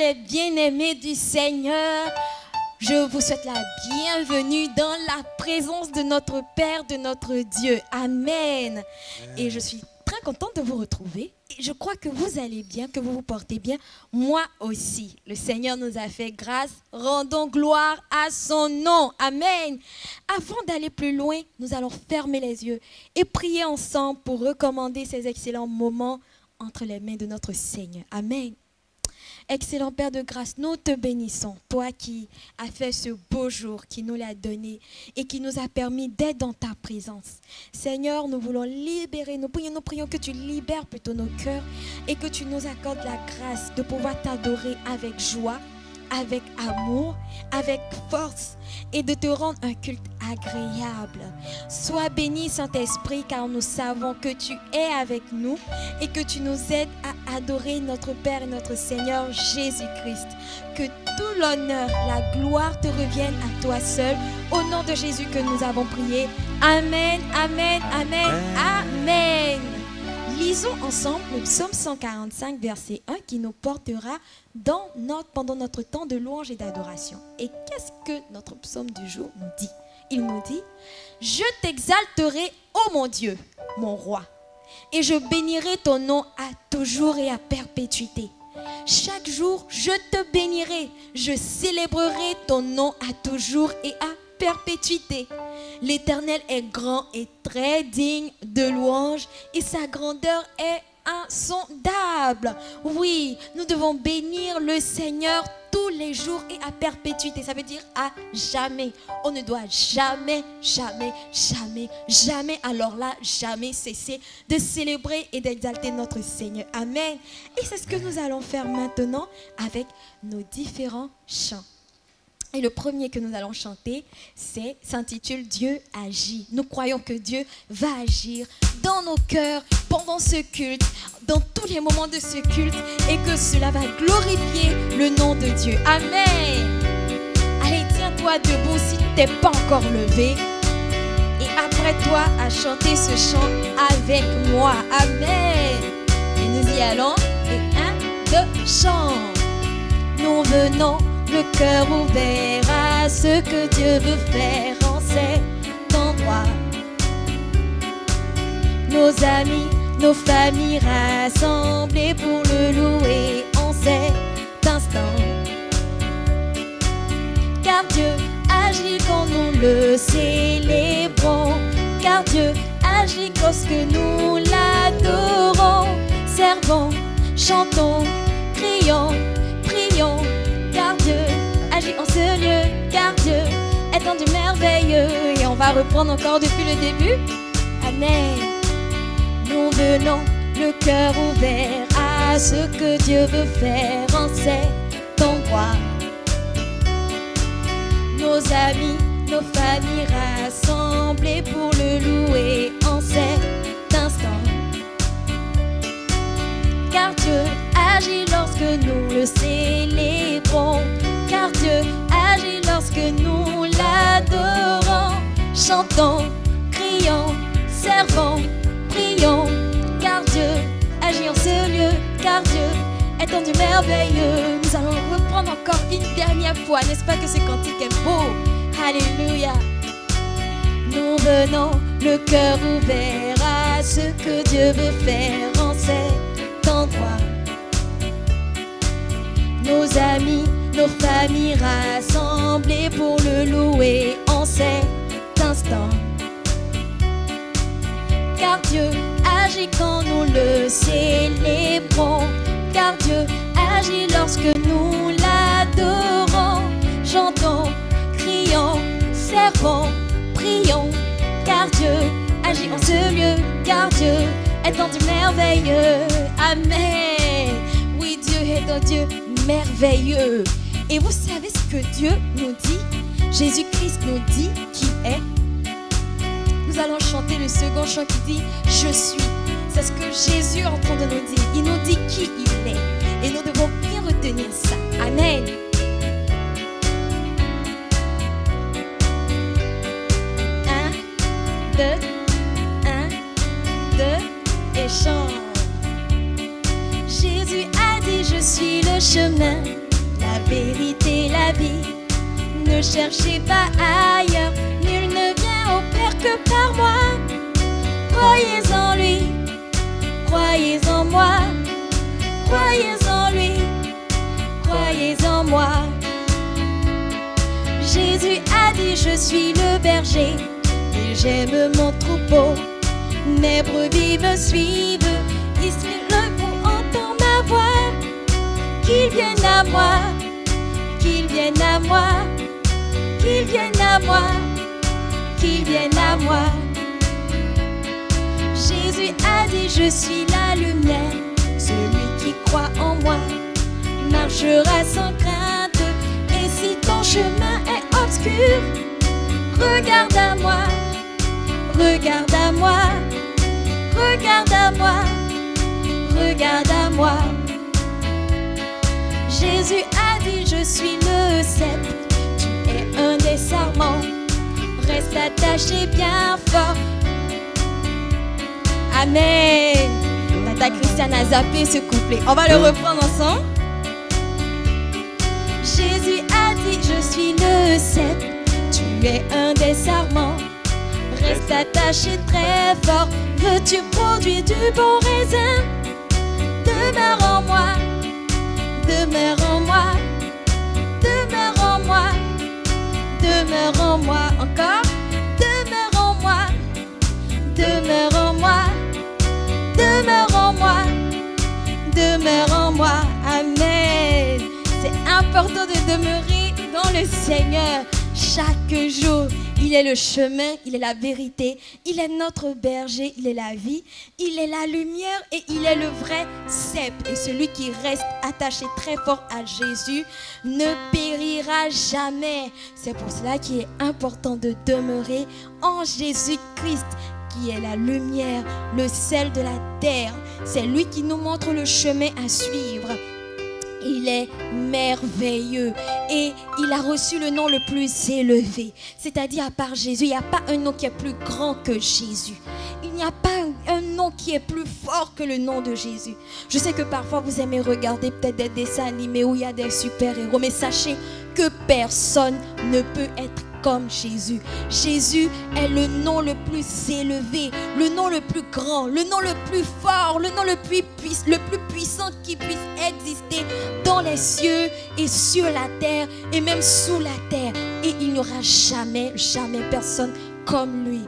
les bien-aimés du Seigneur, je vous souhaite la bienvenue dans la présence de notre Père, de notre Dieu. Amen. Et je suis très contente de vous retrouver. Et je crois que vous allez bien, que vous vous portez bien. Moi aussi. Le Seigneur nous a fait grâce. Rendons gloire à son nom. Amen. Avant d'aller plus loin, nous allons fermer les yeux et prier ensemble pour recommander ces excellents moments entre les mains de notre Seigneur. Amen. Excellent Père de grâce, nous te bénissons, toi qui as fait ce beau jour, qui nous l'a donné et qui nous a permis d'être dans ta présence. Seigneur, nous voulons libérer, nous prions que tu libères plutôt nos cœurs et que tu nous accordes la grâce de pouvoir t'adorer avec joie, avec amour, avec force et de te rendre un culte agréable. Sois béni Saint-Esprit car nous savons que tu es avec nous et que tu nous aides à adorer notre Père et notre Seigneur Jésus-Christ. Que tout l'honneur, la gloire te revienne à toi seul. Au nom de Jésus que nous avons prié. Amen, amen, amen, amen. Lisons ensemble le psaume 145, verset 1 qui nous portera pendant notre temps de louange et d'adoration. Et qu'est-ce que notre psaume du jour nous dit? Il nous dit « Je t'exalterai, ô mon Dieu, mon roi, et je bénirai ton nom à toujours et à perpétuité. Chaque jour, je te bénirai, je célébrerai ton nom à toujours et à perpétuité. L'Éternel est grand et très digne de louange et sa grandeur est insondable. » Oui, nous devons bénir le Seigneur tous les jours et à perpétuité. Ça veut dire à jamais. On ne doit jamais, jamais, jamais, jamais, alors là, jamais cesser de célébrer et d'exalter notre Seigneur. Amen. Et c'est ce que nous allons faire maintenant avec nos différents chants. Et le premier que nous allons chanter, s'intitule « Dieu agit ». Nous croyons que Dieu va agir dans nos cœurs, pendant ce culte, dans tous les moments de ce culte, et que cela va glorifier le nom de Dieu. Amen. Allez, tiens-toi debout si tu n'es pas encore levé. Et apprête-toi à chanter ce chant avec moi. Amen. Et nous y allons. Et 1, 2, chant. Nous venons le cœur ouvert à ce que Dieu veut faire en cet endroit. Nos amis, nos familles rassemblées pour le louer en cet instant. Car Dieu agit quand nous le célébrons. Car Dieu agit lorsque nous l'adorons. Servons, chantons, crions, prions. Car Dieu agit en ce lieu, car Dieu est un Dieu merveilleux. Et on va reprendre encore depuis le début. Amen. Nous venons le cœur ouvert à ce que Dieu veut faire en cet endroit. Nos amis, nos familles rassemblées pour le louer en cet instant. Car Dieu agit lorsque nous le célébrons. Car Dieu agit lorsque nous l'adorons. Chantons, crions, servons, prions. Car Dieu agit en ce lieu. Car Dieu est un Dieu merveilleux. Nous allons reprendre encore une dernière fois. N'est-ce pas que ce cantique est beau? Alléluia. Nous venons le cœur ouvert à ce que Dieu veut faire en cet endroit. Nos amis, nos familles rassemblées pour le louer en cet instant. Car Dieu agit quand nous le célébrons. Car Dieu agit lorsque nous l'adorons. Chantons, crions, servons, prions. Car Dieu agit en ce lieu. Car Dieu est un Dieu merveilleux. Amen. Oui, Dieu est un Dieu merveilleux. Et vous savez ce que Dieu nous dit? Jésus-Christ nous dit qui est. Nous allons chanter le second chant qui dit « Je suis ». C'est ce que Jésus est en train de nous dire. Il nous dit qui il est. Et nous devons bien retenir ça. Amen. Un, deux, et chante. Jésus a dit « Je suis le chemin, vérité, la vie. Ne cherchez pas ailleurs, nul ne vient au Père que par moi. Croyez en lui, croyez en moi, croyez en lui, croyez en moi. Jésus a dit, je suis le berger et j'aime mon troupeau. Mes brebis me suivent, ils se pour entendre ma voix. Qu'ils viennent à moi, qu'ils viennent à moi, qu'ils viennent à moi, qu'ils viennent à moi. Jésus a dit, je suis la lumière, celui qui croit en moi marchera sans crainte. Et si ton chemin est obscur, regarde à moi, regarde à moi, regarde à moi, regarde à moi. Jésus a dit, je suis le cep, tu es un des sarments, reste attaché bien fort. Amen. Tata Christiane a zappé ce couplet. On va le reprendre ensemble. Jésus a dit, je suis le cep, tu es un des sarments, reste attaché très fort. Veux-tu produire du bon raisin? Demeure en moi, demeure en moi, demeure en moi, demeure en moi. Encore, demeure en moi, demeure en moi, demeure en moi, demeure en moi. Amen. C'est important de demeurer dans le Seigneur chaque jour. Il est le chemin, il est la vérité, il est notre berger, il est la vie, il est la lumière et il est le vrai cep. Et celui qui reste attaché très fort à Jésus ne périra jamais. C'est pour cela qu'il est important de demeurer en Jésus-Christ, qui est la lumière, le sel de la terre. C'est lui qui nous montre le chemin à suivre. Il est merveilleux et il a reçu le nom le plus élevé. C'est-à-dire, à part Jésus, il n'y a pas un nom qui est plus grand que Jésus. Il n'y a pas un nom qui est plus fort que le nom de Jésus. Je sais que parfois vous aimez regarder peut-être des dessins animés où il y a des super-héros, mais sachez que personne ne peut être comme Jésus. Jésus est le nom le plus élevé, le nom le plus grand, le nom le plus fort, le nom le plus puissant qui puisse exister dans les cieux et sur la terre et même sous la terre. Et il n'y aura jamais, jamais personne comme lui.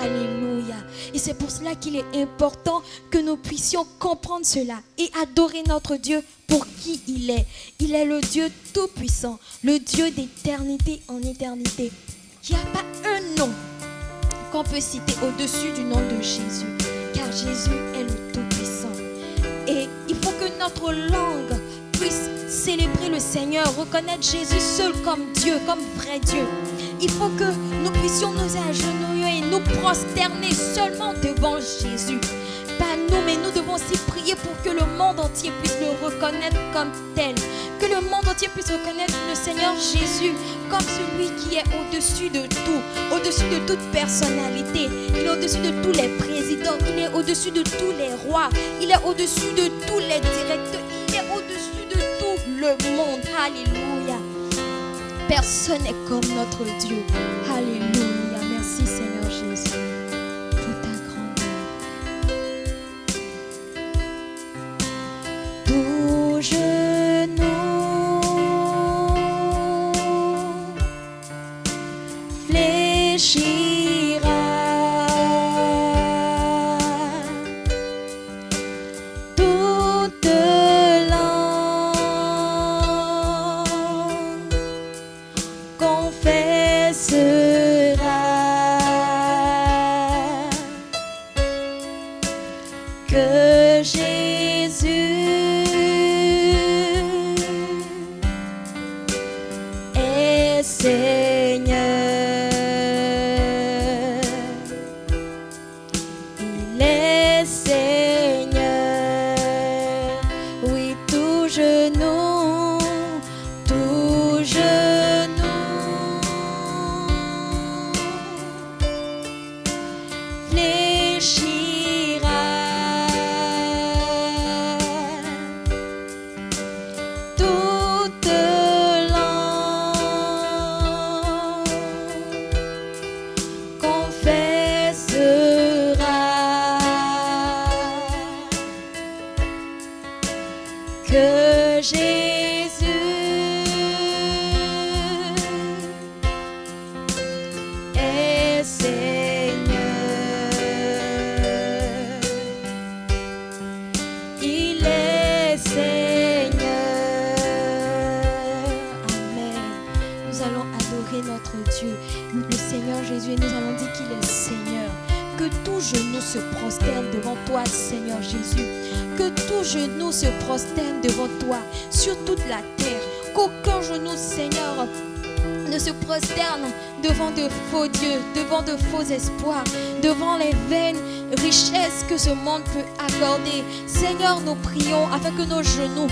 Alléluia. Et c'est pour cela qu'il est important que nous puissions comprendre cela et adorer notre Dieu pour qui il est. Il est le Dieu tout-puissant, le Dieu d'éternité en éternité. Il n'y a pas un nom qu'on peut citer au-dessus du nom de Jésus, car Jésus est le tout-puissant. Et il faut que notre langue puisse célébrer le Seigneur, reconnaître Jésus seul comme Dieu, comme vrai Dieu. Il faut que nous puissions nous agenouiller et nous prosterner seulement devant Jésus. Pas nous, mais nous devons aussi prier pour que le monde entier puisse le reconnaître comme tel. Que le monde entier puisse reconnaître le Seigneur Jésus comme celui qui est au-dessus de tout, au-dessus de toute personnalité. Il est au-dessus de tous les présidents, il est au-dessus de tous les rois, il est au-dessus de tous les directeurs, il est au-dessus de tout le monde. Alléluia. Personne n'est comme notre Dieu. Alléluia. Merci Seigneur Jésus pour ta grandeur. Tout genou fléchira, toute langue confessera que Jésus est Seigneur. Il est Seigneur. Oui, tout genou fléchira, toute genou se prosterne devant toi, Seigneur Jésus. Que tout genou se prosterne devant toi sur toute la terre. Qu'aucun genou, Seigneur, ne se prosterne devant de faux dieux, devant de faux espoirs, devant les vaines richesses que ce monde peut accorder. Seigneur, nous prions afin que nos genoux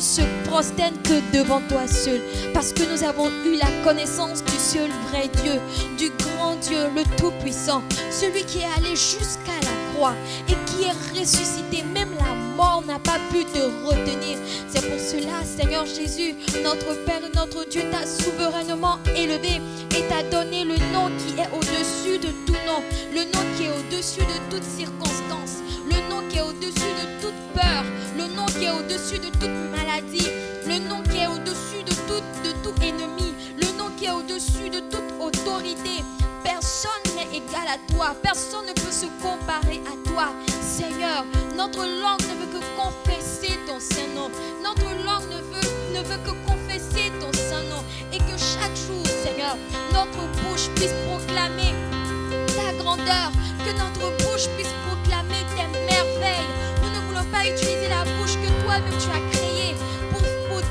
se prosternent que devant toi seul, parce que nous avons eu la connaissance du seul vrai Dieu, du grand Dieu, le Tout-Puissant, celui qui est allé jusqu'à la croix et qui est ressuscité. Même la mort n'a pas pu te retenir. C'est pour cela, Seigneur Jésus, notre Père et notre Dieu t'a souverainement élevé et t'a donné le nom qui est au-dessus de tout nom, le nom qui est au-dessus de toute circonstance, le nom qui est au-dessus de toute peur, le nom qui est au-dessus de toute maladie, le nom qui est au-dessus de tout ennemi, le nom qui est au-dessus de toute autorité. Personne n'est égal à toi, personne ne peut se comparer à toi, Seigneur. Notre langue ne veut que confesser ton Saint-Nom, notre langue ne veut que confesser ton Saint-Nom, et que chaque jour, Seigneur, notre bouche puisse proclamer ta grandeur, que notre bouche puisse proclamer tes merveilles. Nous ne voulons pas utiliser la bouche que toi-même tu as créée pour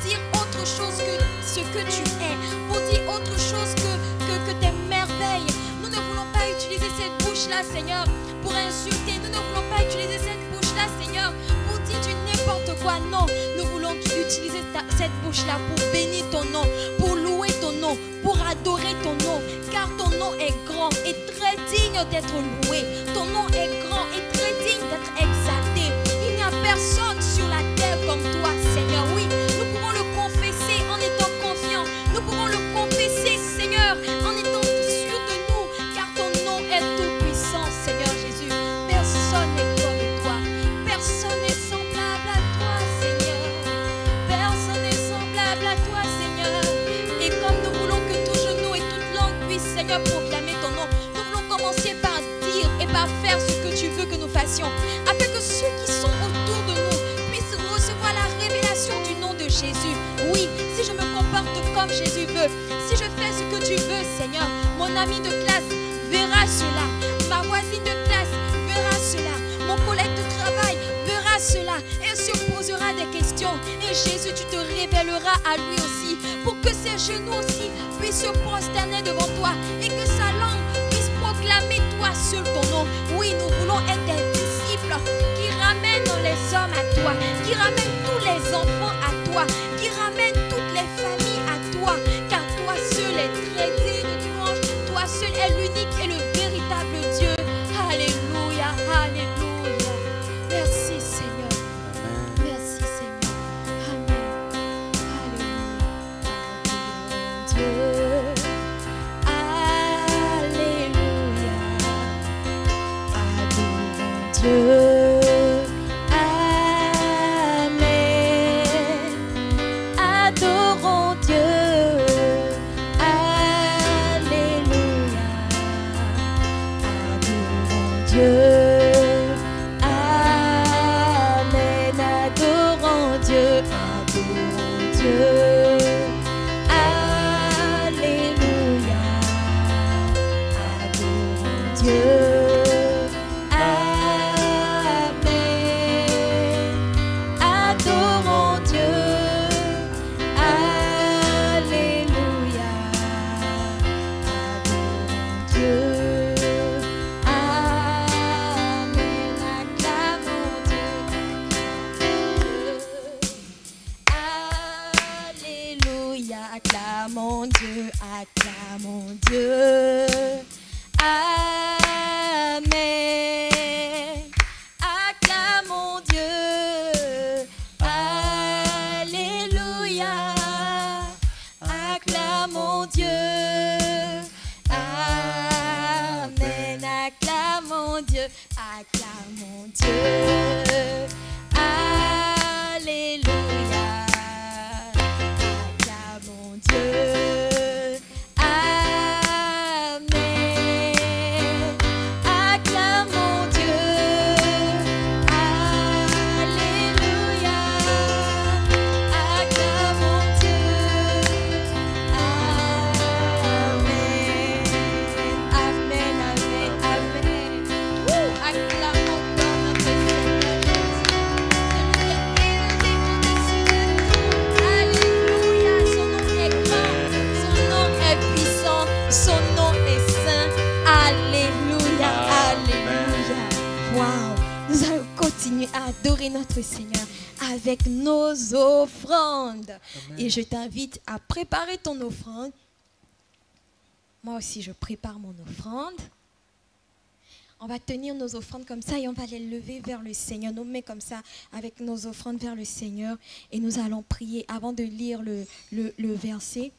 dire autre chose que ce que tu es, pour dire autre chose que tes merveilles. Nous ne voulons pas utiliser cette bouche-là, Seigneur, pour insulter. Nous ne voulons pas utiliser cette bouche-là, Seigneur, pour dire du n'importe quoi. Non, nous voulons utiliser cette bouche-là pour bénir ton nom, pour louer ton nom, pour adorer ton nom, car ton nom est grand et très digne d'être loué. Ton nom est grand et très digne d'être exalté. Il n'y a personne sur la terre comme toi, Seigneur. Oui, nous pouvons le confesser en étant confiants. Nous pouvons le confesser, Seigneur, en étant sûrs de nous, car ton nom est tout puissant, Seigneur Jésus. Personne n'est comme toi. Personne n'est semblable à toi, Seigneur. Personne n'est semblable à toi, Seigneur. Et comme nous voulons que tout genou et toute langue puisse, Seigneur, proclamer ton nom, nous voulons commencer par dire et par faire ce que tu veux que nous fassions, afin que ceux qui sont autour de nous puissent recevoir la révélation du nom de Jésus. Oui, si je me comporte comme Jésus veut, si je fais ce que tu veux, Seigneur, mon ami de classe verra cela, ma voisine de classe verra cela, mon collègue de travail verra cela et se posera des questions. Et Jésus, tu te révéleras à lui aussi, pour que ses genoux aussi puissent se prosterner devant toi et que sa langue puisse proclamer toi seul ton nom. Oui, nous voulons être des disciples qui ramènent les hommes à toi, qui ramènent tous les enfants à toi, qui ramènent toutes les familles à toi, car toi seul est très digne de louange, toi seul est l'unique et le véritable Dieu. Alléluia, alléluia. Merci Seigneur. Merci Seigneur. Amen. Alléluia. Adorons Dieu. Acclamons Dieu, acclamons Dieu. Amen. Acclamons Dieu. Alléluia. Acclamons Dieu. Amen. Acclamons Dieu, acclamons Dieu. Alléluia. Dieu, Amen. Acclamons Dieu, Alléluia. Acclamons Dieu, Amen. Amen, amen, amen. Waouh! Nous allons continuer à adorer notre Seigneur avec nos offrandes. Amen. Et je t'invite à préparer ton offrande. Moi aussi, je prépare mon offrande. On va tenir nos offrandes comme ça et on va les lever vers le Seigneur. Nous met comme ça avec nos offrandes vers le Seigneur. Et nous allons prier avant de lire le verset.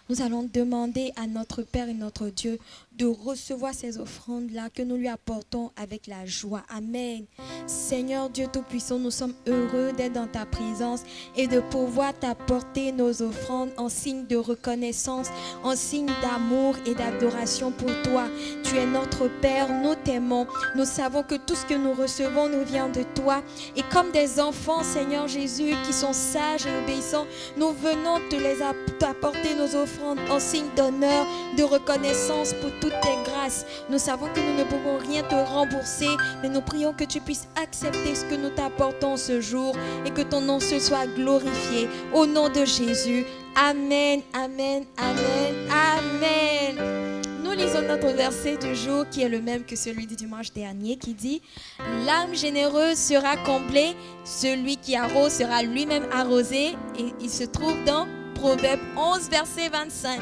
Nous allons demander à notre Père et notre Dieu de recevoir ces offrandes-là que nous lui apportons avec la joie. Amen. Seigneur Dieu Tout-Puissant, nous sommes heureux d'être dans ta présence et de pouvoir t'apporter nos offrandes en signe de reconnaissance, en signe d'amour et d'adoration pour toi. Tu es notre Père, nous t'aimons. Nous savons que tout ce que nous recevons nous vient de toi. Et comme des enfants, Seigneur Jésus, qui sont sages et obéissants, nous venons t'apporter nos offrandes en signe d'honneur, de reconnaissance pour toutes tes grâces. Nous savons que nous ne pouvons rien te rembourser, mais nous prions que tu puisses accepter ce que nous t'apportons ce jour et que ton nom se soit glorifié. Au nom de Jésus. Amen, amen, amen, amen. Nous lisons notre verset du jour qui est le même que celui du dimanche dernier qui dit « L'âme généreuse sera comblée, celui qui arrose sera lui-même arrosé. » Et il se trouve dans Proverbe 11, verset 25.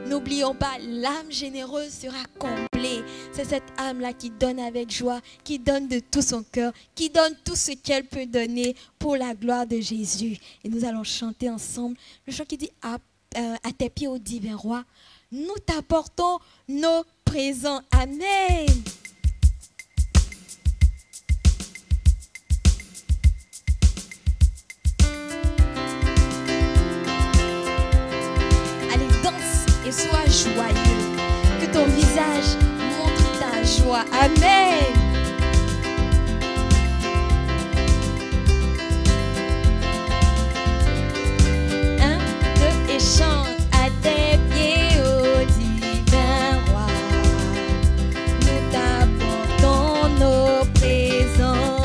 N'oublions pas, l'âme généreuse sera comblée. C'est cette âme-là qui donne avec joie, qui donne de tout son cœur, qui donne tout ce qu'elle peut donner pour la gloire de Jésus. Et nous allons chanter ensemble le chant qui dit à tes pieds, ô divin roi, nous t'apportons nos présents. Amen. Et sois joyeux, que ton visage montre ta joie. Amen. Un, deux, et chante à tes pieds, ô divin roi. Nous t'apportons nos présents.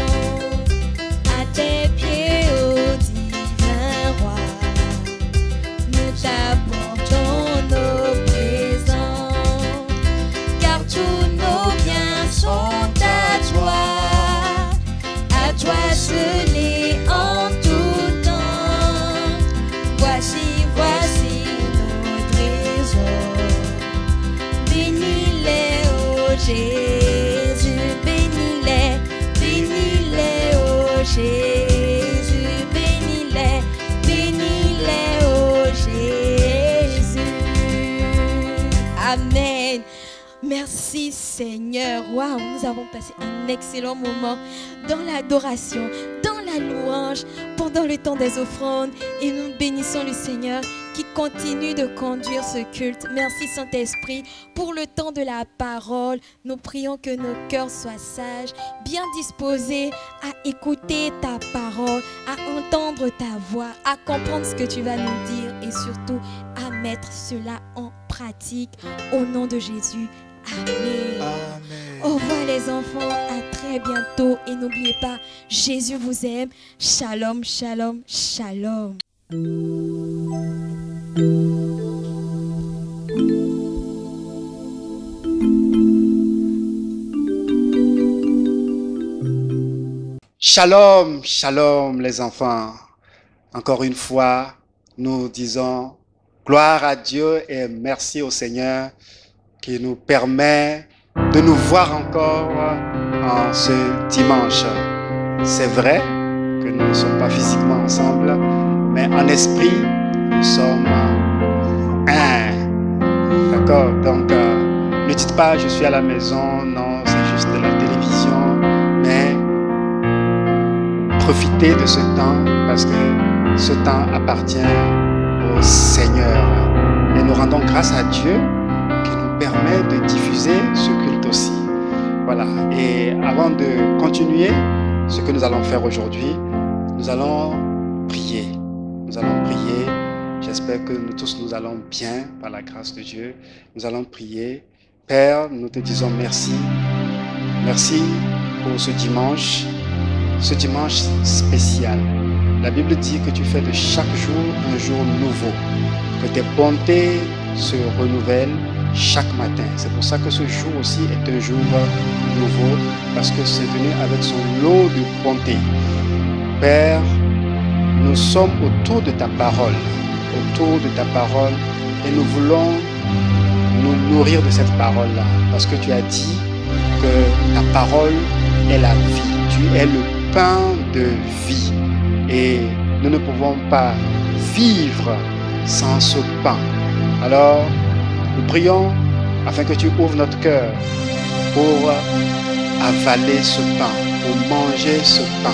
À tes pieds, ô divin roi. Nous t'apportons nos présents, car tous nos biens sont à toi gelés en tout temps. Voici nos trésors, bénis-les, ô Jésus, bénis-les, ô Jésus, bénis-les, ô Jésus. Amen. Merci Seigneur. Waouh, nous avons passé un excellent moment dans l'adoration, dans la louange, pendant le temps des offrandes. Et nous bénissons le Seigneur qui continue de conduire ce culte. Merci Saint-Esprit pour le temps de la parole. Nous prions que nos cœurs soient sages, bien disposés à écouter ta parole, à entendre ta voix, à comprendre ce que tu vas nous dire et surtout à mettre cela en pratique. Au nom de Jésus. Amen. Amen. Au revoir les enfants, à très bientôt et n'oubliez pas, Jésus vous aime. Shalom, shalom, shalom. Shalom, shalom les enfants. Encore une fois, nous disons gloire à Dieu et merci au Seigneur qui nous permet de nous voir encore en ce dimanche. C'est vrai que nous ne sommes pas physiquement ensemble, mais en esprit, nous sommes un. D'accord? Donc, ne dites pas je suis à la maison, non, c'est juste de la télévision, mais profitez de ce temps parce que ce temps appartient au Seigneur. Et nous rendons grâce à Dieu qui nous permet de diffuser ce culte aussi. Voilà. Et avant de continuer ce que nous allons faire aujourd'hui, nous allons prier. Nous allons prier. J'espère que nous tous nous allons bien par la grâce de Dieu. Nous allons prier. Père, nous te disons merci. Merci pour ce dimanche spécial. La Bible dit que tu fais de chaque jour un jour nouveau, que tes bontés se renouvellent chaque matin. C'est pour ça que ce jour aussi est un jour nouveau, parce que c'est venu avec son lot de bonté. Père, nous sommes autour de ta parole, et nous voulons nous nourrir de cette parole-là, parce que tu as dit que ta parole est la vie, tu es le pain de vie, et nous ne pouvons pas vivre sans ce pain. Alors, nous prions afin que tu ouvres notre cœur pour avaler ce pain, pour manger ce pain,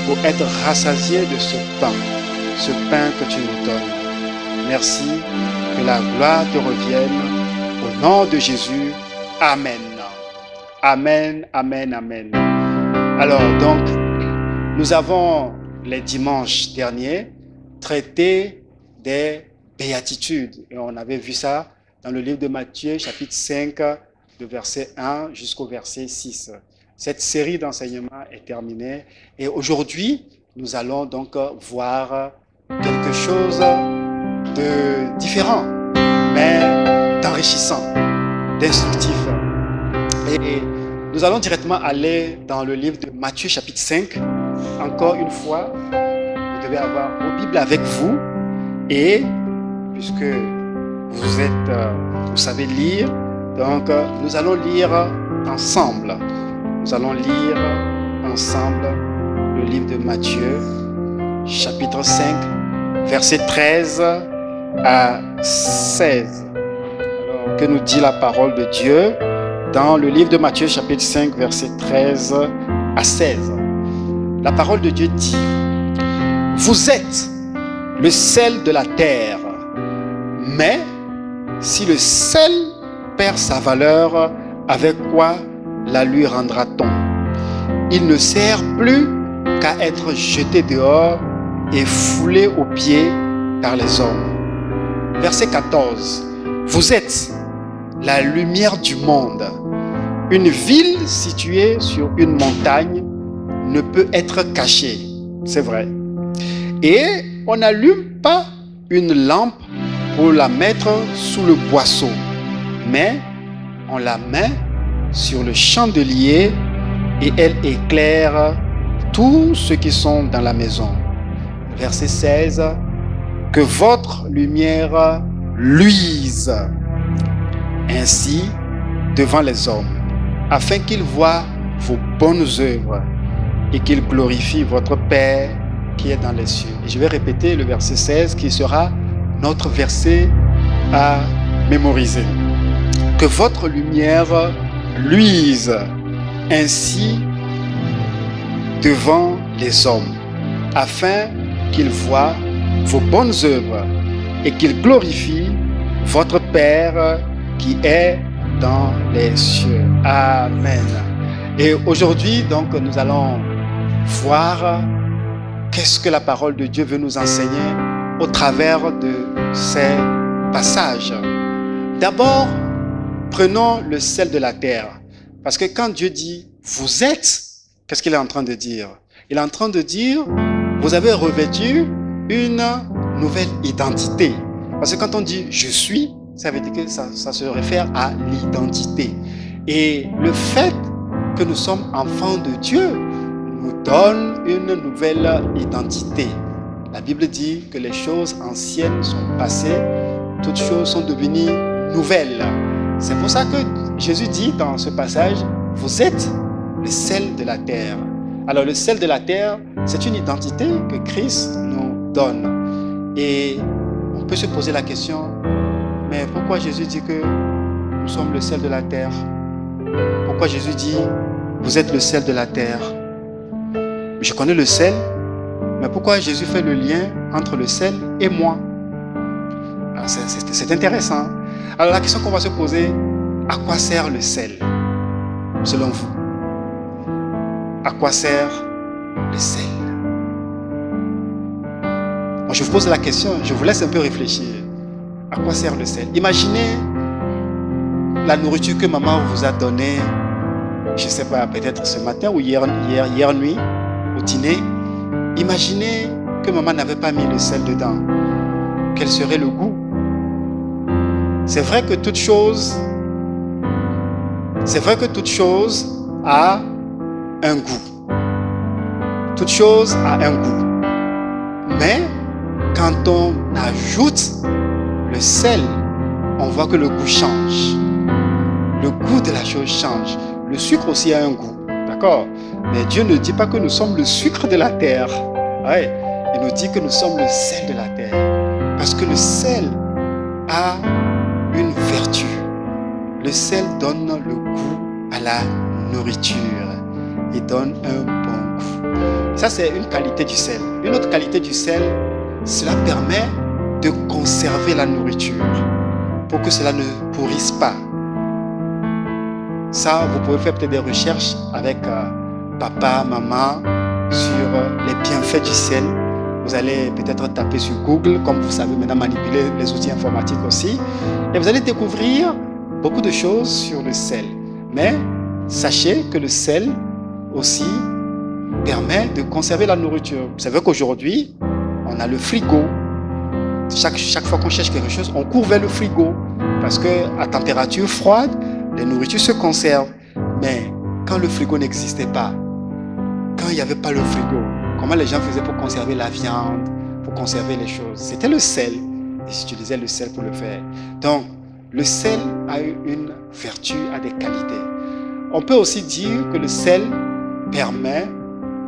pour être rassasié de ce pain que tu nous donnes. Merci, que la gloire te revienne. Au nom de Jésus, Amen. Amen, amen, amen. Alors, donc, nous avons, les dimanches derniers, traité des béatitudes. Et on avait vu ça dans le livre de Matthieu, chapitre 5, de verset 1 jusqu'au verset 6. Cette série d'enseignements est terminée. Et aujourd'hui, nous allons donc voir quelque chose de différent, mais d'enrichissant, d'instructif. Et nous allons directement aller dans le livre de Matthieu, chapitre 5. Encore une fois, vous devez avoir vos Bibles avec vous. Et puisque vous savez lire, donc nous allons lire ensemble. Nous allons lire ensemble le livre de Matthieu, chapitre 5, versets 13 à 16. Alors, que nous dit la parole de Dieu dans le livre de Matthieu, chapitre 5, versets 13 à 16. La parole de Dieu dit: vous êtes le sel de la terre, mais si le sel perd sa valeur, avec quoi la lui rendra-t-on? Il ne sert plus qu'à être jeté dehors et foulé aux pieds par les hommes. Verset 14. Vous êtes la lumière du monde. Une ville située sur une montagne ne peut être cachée. C'est vrai. Et on n'allume pas une lampe pour la mettre sous le boisseau, mais on la met sur le chandelier et elle éclaire tous ceux qui sont dans la maison. Verset 16. Que votre lumière luise ainsi devant les hommes, afin qu'ils voient vos bonnes œuvres et qu'ils glorifient votre Père qui est dans les cieux. Et je vais répéter le verset 16 qui sera notre verset à mémoriser. Que votre lumière luise ainsi devant les hommes, afin qu'ils voient vos bonnes œuvres et qu'ils glorifient votre Père qui est dans les cieux. Amen. Et aujourd'hui, donc, nous allons voir qu'est-ce que la parole de Dieu veut nous enseigner au travers de ces passages. D'abord, prenons le sel de la terre. Parce que quand Dieu dit « vous êtes », qu'est-ce qu'il est en train de dire? Il est en train de dire « vous avez revêtu une nouvelle identité ». Parce que quand on dit « je suis », ça veut dire que ça se réfère à l'identité. Et le fait que nous sommes enfants de Dieu nous donne une nouvelle identité. La Bible dit que les choses anciennes sont passées, toutes choses sont devenues nouvelles. C'est pour ça que Jésus dit dans ce passage, vous êtes le sel de la terre. Alors le sel de la terre, c'est une identité que Christ nous donne. Et on peut se poser la question, mais pourquoi Jésus dit que nous sommes le sel de la terre? Pourquoi Jésus dit, vous êtes le sel de la terre? Je connais le sel, mais pourquoi Jésus fait le lien entre le sel et moi? C'est intéressant. Alors la question qu'on va se poser, à quoi sert le sel, selon vous? À quoi sert le sel? Moi, je vous pose la question, je vous laisse un peu réfléchir. À quoi sert le sel? Imaginez la nourriture que maman vous a donnée, je ne sais pas, peut-être ce matin ou hier nuit, au dîner. Imaginez que maman n'avait pas mis le sel dedans. Quel serait le goût? C'est vrai que toute chose a un goût. Toute chose a un goût. Mais quand on ajoute le sel, on voit que le goût change. Le goût de la chose change. Le sucre aussi a un goût. D'accord? Mais Dieu ne dit pas que nous sommes le sucre de la terre. Ouais. Il nous dit que nous sommes le sel de la terre. Parce que le sel a une vertu. Le sel donne le goût à la nourriture. Il donne un bon goût. Ça, c'est une qualité du sel. Une autre qualité du sel, cela permet de conserver la nourriture pour que cela ne pourrisse pas. Ça, vous pouvez faire peut-être des recherches avec papa, maman sur les bienfaits du sel. Vous allez peut-être taper sur Google, comme vous savez maintenant manipuler les outils informatiques aussi. Et vous allez découvrir beaucoup de choses sur le sel. Mais sachez que le sel aussi permet de conserver la nourriture. Vous savez qu'aujourd'hui, on a le frigo. Chaque fois qu'on cherche quelque chose, on court vers le frigo. Parce qu'à température froide, les nourritures se conservent. Mais quand le frigo n'existait pas, quand il n'y avait pas le frigo, comment les gens faisaient pour conserver la viande, pour conserver les choses? C'était le sel. Ils utilisaient le sel pour le faire. Donc, le sel a une vertu, a des qualités. On peut aussi dire que le sel permet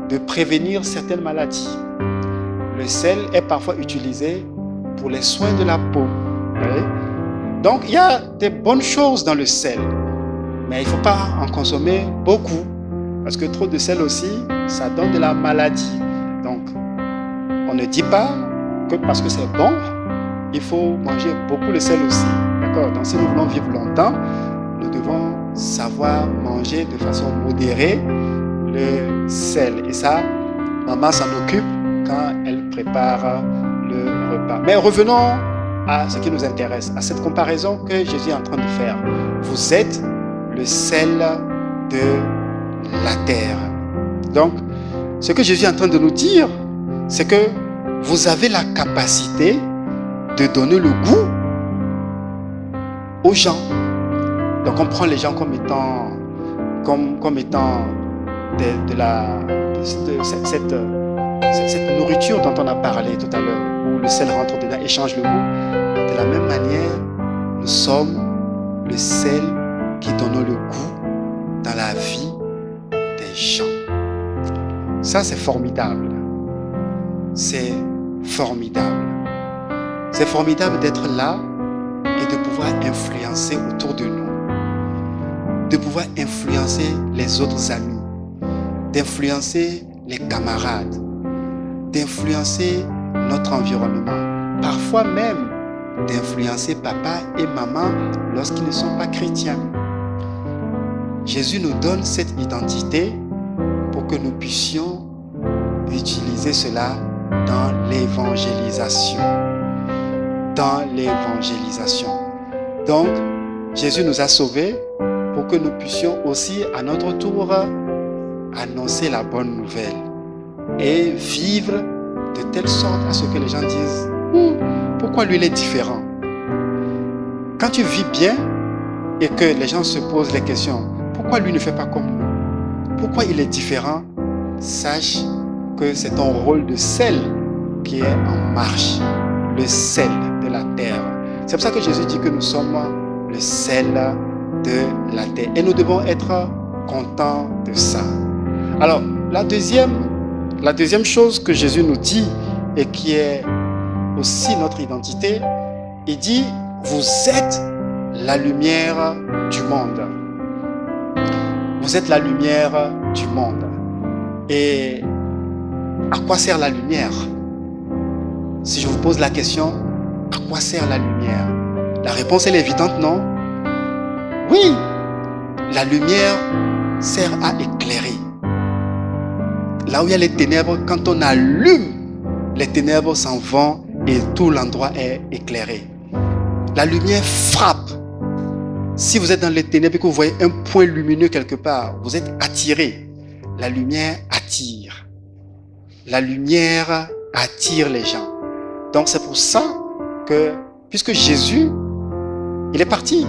de prévenir certaines maladies. Le sel est parfois utilisé pour les soins de la peau. Oui. Donc, il y a des bonnes choses dans le sel. Mais il ne faut pas en consommer beaucoup. Parce que trop de sel aussi, ça donne de la maladie. Donc, on ne dit pas que parce que c'est bon, il faut manger beaucoup de sel aussi. D'accord? Donc, si nous voulons vivre longtemps, nous devons savoir manger de façon modérée le sel. Et ça, maman s'en occupe quand elle prépare le repas. Mais revenons à ce qui nous intéresse, à cette comparaison que Jésus est en train de faire. Vous êtes le sel de la terre. Donc, ce que Jésus est en train de nous dire, c'est que vous avez la capacité de donner le goût aux gens. Donc, on prend les gens comme étant cette nourriture dont on a parlé tout à l'heure, où le sel rentre dedans et change le goût. De la même manière, nous sommes le sel qui donne le goût dans la vie des gens. Ça, c'est formidable. C'est formidable. C'est formidable d'être là et de pouvoir influencer autour de nous. De pouvoir influencer les autres amis. D'influencer les camarades. D'influencer notre environnement. Parfois même d'influencer papa et maman lorsqu'ils ne sont pas chrétiens. Jésus nous donne cette identité pour que nous puissions utiliser cela dans l'évangélisation. Dans l'évangélisation. Donc, Jésus nous a sauvés pour que nous puissions aussi, à notre tour, annoncer la bonne nouvelle et vivre de telle sorte à ce que les gens disent pourquoi lui il est différent. Quand tu vis bien et que les gens se posent les questions, pourquoi lui ne fait pas comme nous? Pourquoi il est différent? Sache que c'est ton rôle de sel qui est en marche, le sel de la terre. C'est pour ça que Jésus dit que nous sommes le sel de la terre et nous devons être contents de ça. Alors, la deuxième chose que Jésus nous dit et qui est aussi notre identité, il dit, vous êtes la lumière du monde. Vous êtes la lumière du monde. Et à quoi sert la lumière? Si je vous pose la question, à quoi sert la lumière? La réponse est évidente, non? Oui, la lumière sert à éclairer. Là où il y a les ténèbres, quand on allume, les ténèbres s'en vont et tout l'endroit est éclairé. La lumière frappe. Si vous êtes dans les ténèbres et que vous voyez un point lumineux quelque part, vous êtes attiré. La lumière attire. La lumière attire les gens. Donc c'est pour ça que, puisque Jésus, il est parti,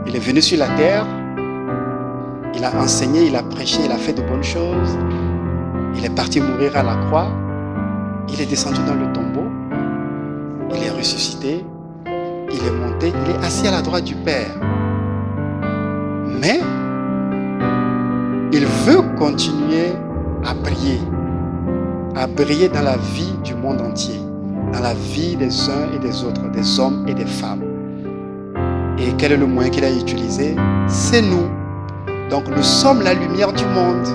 il est venu sur la terre, il a enseigné, il a prêché, il a fait de bonnes choses. Il est parti mourir à la croix. Il est descendu dans le tombeau. Il est ressuscité. Il est monté. Il est assis à la droite du Père. Mais il veut continuer à briller dans la vie du monde entier, dans la vie des uns et des autres, des hommes et des femmes. Et quel est le moyen qu'il a utilisé? C'est nous. Donc nous sommes la lumière du monde.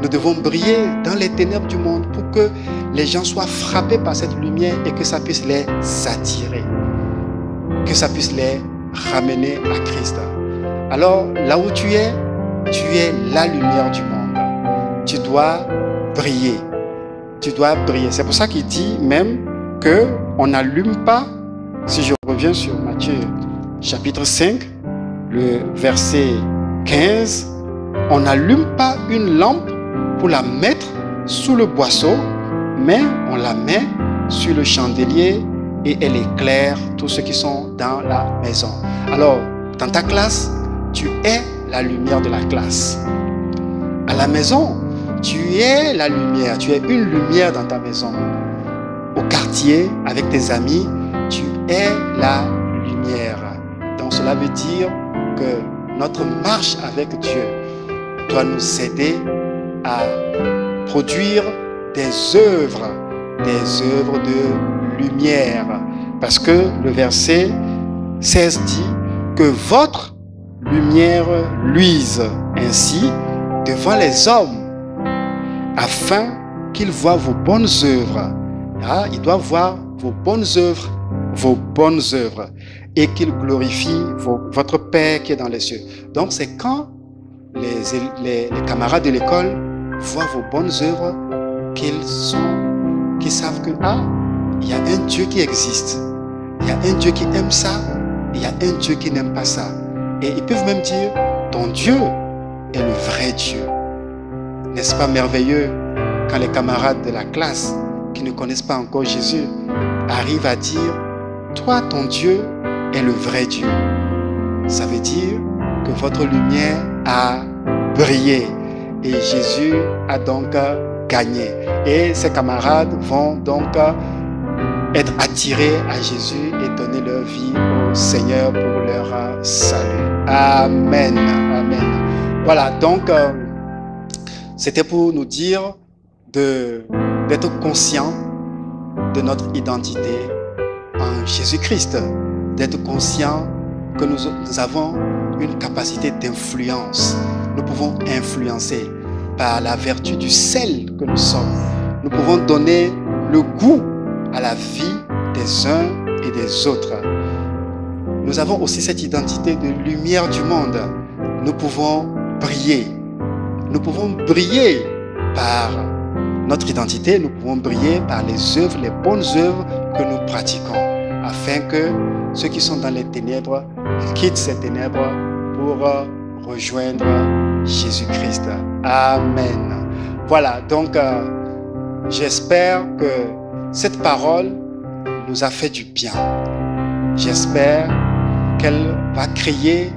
Nous devons briller dans les ténèbres du monde pour que les gens soient frappés par cette lumière et que ça puisse les attirer, que ça puisse les ramener à Christ. Alors là où tu es la lumière du monde. Tu dois briller. Tu dois briller. C'est pour ça qu'il dit même qu'on n'allume pas, si je reviens sur Matthieu chapitre 5, le verset 15, on n'allume pas une lampe pour la mettre sous le boisseau, mais on la met sur le chandelier et elle éclaire tous ceux qui sont dans la maison. Alors, dans ta classe, tu es la lumière de la classe. À la maison, tu es la lumière, tu es une lumière dans ta maison. Au quartier, avec tes amis, tu es la lumière. Donc cela veut dire que notre marche avec Dieu doit nous aider à produire des œuvres de lumière. Parce que le verset 16 dit que votre lumière luise ainsi devant les hommes, afin qu'ils voient vos bonnes œuvres. Ah, ils doivent voir vos bonnes œuvres, et qu'ils glorifient votre Père qui est dans les cieux. Donc c'est quand les camarades de l'école voient vos bonnes œuvres qu'ils savent que il y a un Dieu qui existe, il y a un Dieu qui aime ça, il y a un Dieu qui n'aime pas ça. Et ils peuvent même dire, ton Dieu est le vrai Dieu. N'est-ce pas merveilleux quand les camarades de la classe qui ne connaissent pas encore Jésus arrivent à dire, toi, ton Dieu est le vrai Dieu. Ça veut dire que votre lumière a brillé et Jésus a donc gagné. Et ses camarades vont donc être attirés à Jésus et donner leur vie au Seigneur pour leur salut. Amen. Amen. Voilà, donc c'était pour nous dire d'être conscient de notre identité en Jésus-Christ, d'être conscient que nous avons une capacité d'influence. Nous pouvons influencer par la vertu du sel que nous sommes. Nous pouvons donner le goût à la vie des uns et des autres. Nous avons aussi cette identité de lumière du monde. Nous pouvons briller. Nous pouvons briller par notre identité, nous pouvons briller par les œuvres, les bonnes œuvres que nous pratiquons, afin que ceux qui sont dans les ténèbres quittent ces ténèbres pour rejoindre Jésus-Christ. Amen. Voilà, donc j'espère que cette parole nous a fait du bien. J'espère qu'elle va créer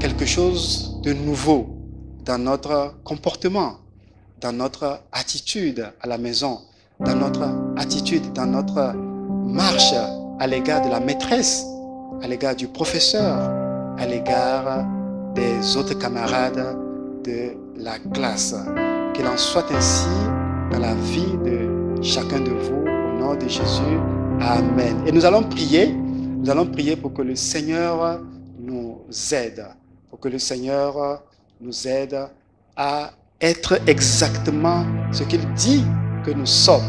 quelque chose de nouveau dans notre comportement, dans notre attitude à la maison, dans notre attitude, dans notre marche à l'égard de la maîtresse, à l'égard du professeur, à l'égard des autres camarades de la classe. Qu'il en soit ainsi dans la vie de chacun de vous, au nom de Jésus. Amen. Et nous allons prier pour que le Seigneur nous aide, pour que le Seigneur nous aide à être exactement ce qu'il dit que nous sommes.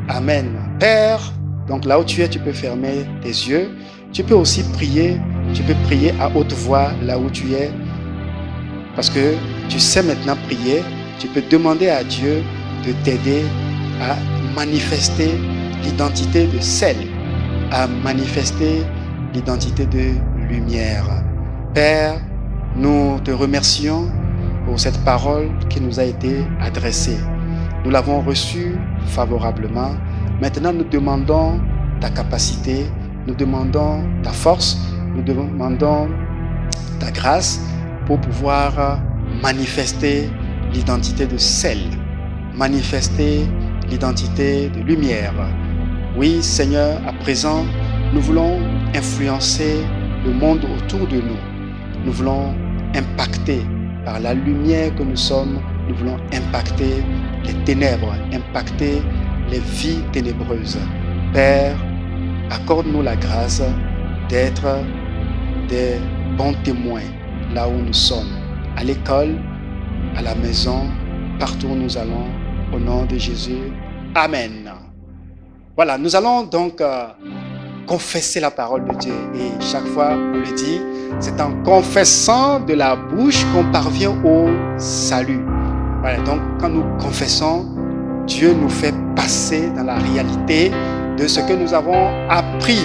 Amen. Père, donc là où tu es, tu peux fermer tes yeux. Tu peux aussi prier. Tu peux prier à haute voix là où tu es. Parce que tu sais maintenant prier. Tu peux demander à Dieu de t'aider à manifester l'identité de sel, à manifester l'identité de lumière. Père, nous te remercions pour cette parole qui nous a été adressée. Nous l'avons reçue favorablement. Maintenant, nous demandons ta capacité, nous demandons ta force, nous demandons ta grâce pour pouvoir manifester l'identité de sel, manifester l'identité de lumière. Oui, Seigneur, à présent, nous voulons influencer le monde autour de nous. Nous voulons impacter par la lumière que nous sommes, nous voulons impacter les ténèbres, impacter les vies ténébreuses. Père, accorde-nous la grâce d'être des bons témoins là où nous sommes, à l'école, à la maison, partout où nous allons, au nom de Jésus. Amen. Voilà, nous allons donc confesser la parole de Dieu. Et chaque fois, on le dit, c'est en confessant de la bouche qu'on parvient au salut. Voilà, donc quand nous confessons, Dieu nous fait passer dans la réalité de ce que nous avons appris.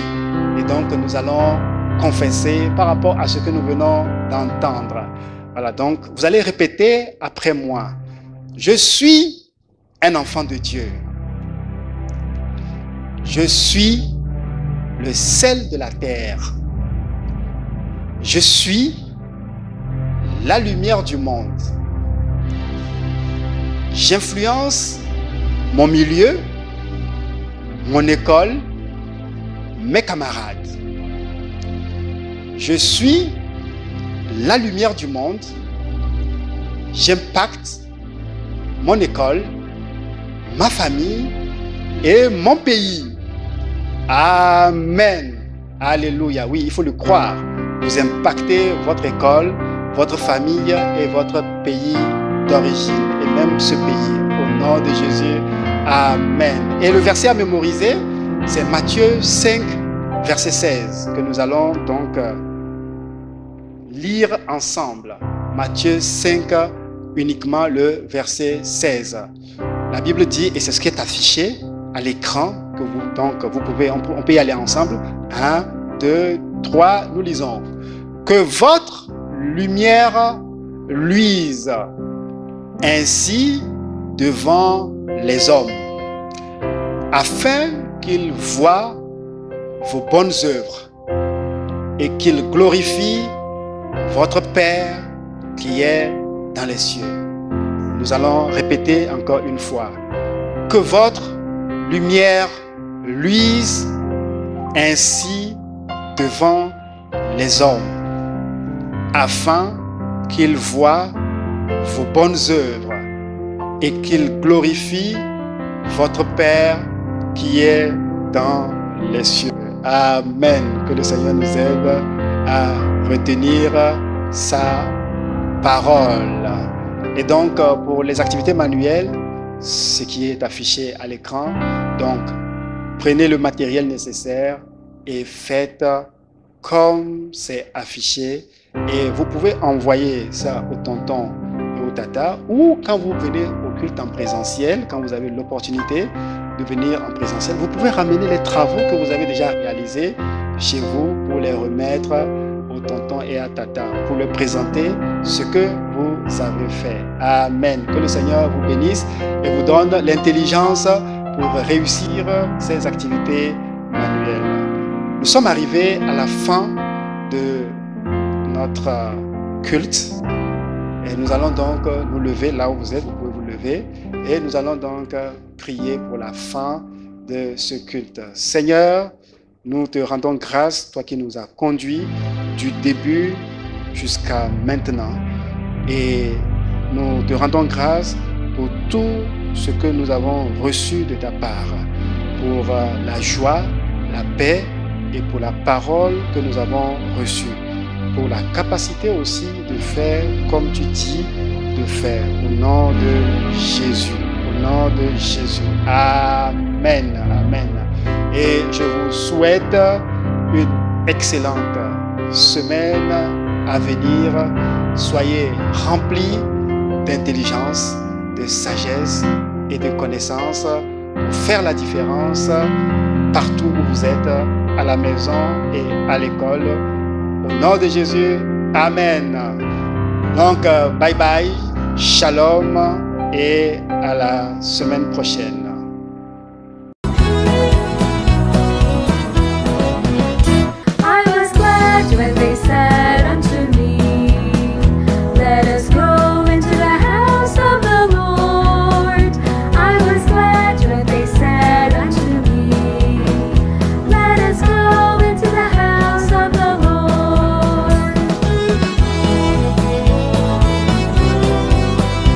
Et donc nous allons confesser par rapport à ce que nous venons d'entendre. Voilà, donc vous allez répéter après moi. Je suis un enfant de Dieu. Je suis le sel de la terre. Je suis la lumière du monde. J'influence mon milieu, mon école, mes camarades. Je suis la lumière du monde. J'impacte mon école, ma famille et mon pays. Amen. Alléluia. Oui, il faut le croire. Vous impactez votre école, votre famille et votre pays d'origine et même ce pays. Au nom de Jésus. Amen. Et le verset à mémoriser, c'est Matthieu 5, verset 16, que nous allons donc lire ensemble. Matthieu 5, uniquement le verset 16. La Bible dit, et c'est ce qui est affiché à l'écran, que vous, donc vous pouvez, on peut y aller ensemble. 1, 2, 3, nous lisons. Que votre lumière luise ainsi devant les hommes, afin qu'ils voient vos bonnes œuvres et qu'ils glorifient votre Père qui est dans les cieux. Nous allons répéter encore une fois. Que votre lumière luise ainsi devant les hommes, afin qu'ils voient vos bonnes œuvres et qu'ils glorifient votre Père qui est dans les cieux. Amen. Que le Seigneur nous aide à retenir sa parole. Et donc, pour les activités manuelles, ce qui est affiché à l'écran, donc, prenez le matériel nécessaire et faites comme c'est affiché. Et vous pouvez envoyer ça au tonton et au tata, ou quand vous venez au culte en présentiel, quand vous avez l'opportunité de venir en présentiel, vous pouvez ramener les travaux que vous avez déjà réalisés chez vous pour les remettre au tonton et à tata, pour leur présenter ce que vous avez fait. Amen. Que le Seigneur vous bénisse et vous donne l'intelligence pour réussir ces activités manuelles. Nous sommes arrivés à la fin de notre culte et nous allons donc nous lever là où vous êtes, vous pouvez vous lever et nous allons donc prier pour la fin de ce culte. Seigneur, nous te rendons grâce, toi qui nous as conduits du début jusqu'à maintenant. Et nous te rendons grâce pour tout ce que nous avons reçu de ta part, pour la joie, la paix et pour la parole que nous avons reçue, pour la capacité aussi de faire comme tu dis de faire. Au nom de Jésus. Au nom de Jésus. Amen. Amen. Et je vous souhaite une excellente semaine à venir. Soyez remplis d'intelligence, de sagesse et de connaissance pour faire la différence partout où vous êtes, à la maison et à l'école. Au nom de Jésus, Amen. Donc, bye bye, shalom et à la semaine prochaine.